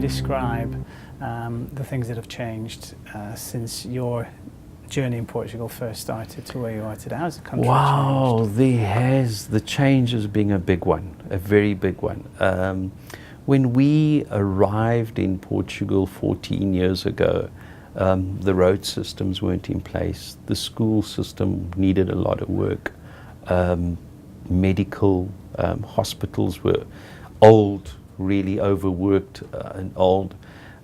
describe the things that have changed since your journey in Portugal first started to where you are today? How's the country changed? The change has been a big one, a very big one. When we arrived in Portugal 14 years ago, the road systems weren't in place. The school system needed a lot of work. Medical hospitals were old, really overworked and old.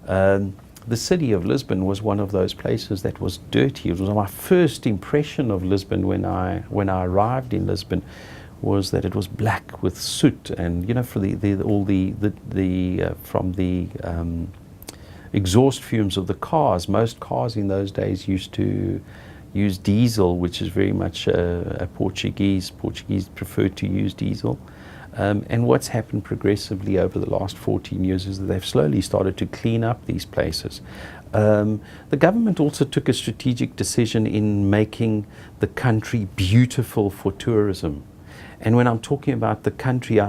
The city of Lisbon was one of those places that was dirty. It was my first impression of Lisbon when I arrived in Lisbon, was that it was black with soot, and for from the exhaust fumes of the cars. Most cars in those days used to use diesel, which is very much a Portuguese prefer to use diesel. And what's happened progressively over the last 14 years is that they've slowly started to clean up these places. The government also took a strategic decision in making the country beautiful for tourism. And when I'm talking about the country,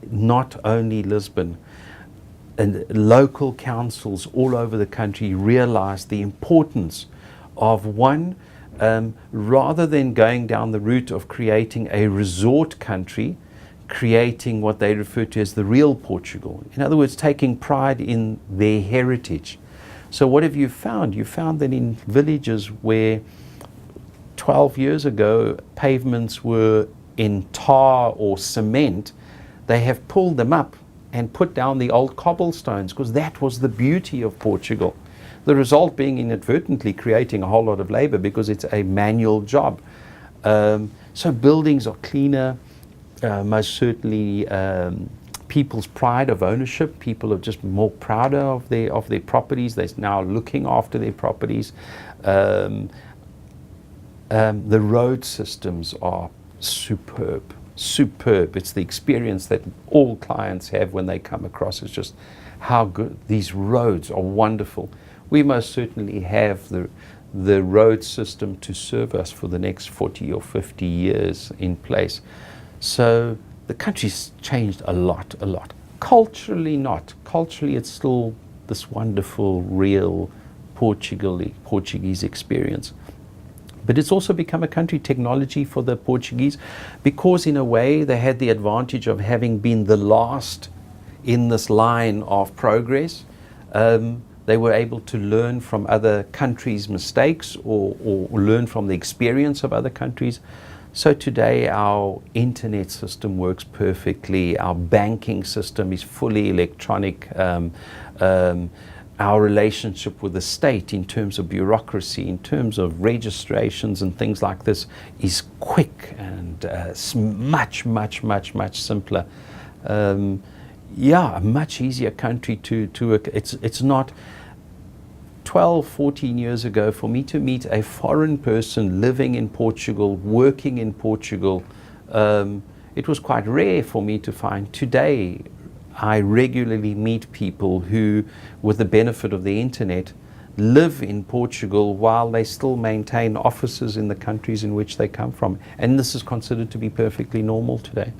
not only Lisbon, and local councils all over the country realized the importance of rather than going down the route of creating a resort country, creating what they refer to as the real Portugal. In other words, taking pride in their heritage. So what have you found? You found that in villages where 12 years ago pavements were in tar or cement, they have pulled them up and put down the old cobblestones, because that was the beauty of Portugal. The result being inadvertently creating a whole lot of labor because it's a manual job. So buildings are cleaner. Most certainly people's pride of ownership. People are just more prouder of their properties. They're now looking after their properties. The road systems are superb. It's the experience that all clients have when they come across. It's just how good these roads are. Wonderful. We most certainly have the road system to serve us for the next 40 or 50 years in place. So the country's changed a lot. Culturally not. Culturally it's still this wonderful, real Portuguese experience. But it's also become a country technology for the Portuguese, because in a way they had the advantage of having been the last in this line of progress. They were able to learn from other countries' mistakes or learn from the experience of other countries. So today our internet system works perfectly, our banking system is fully electronic, our relationship with the state in terms of bureaucracy, in terms of registrations and things like this is quick and much simpler. A much easier country to work. It's not 12, 14 years ago for me to meet a foreign person living in Portugal, working in Portugal. It was quite rare for me to find. Today, I regularly meet people who, with the benefit of the internet, live in Portugal while they still maintain offices in the countries in which they come from. And this is considered to be perfectly normal today.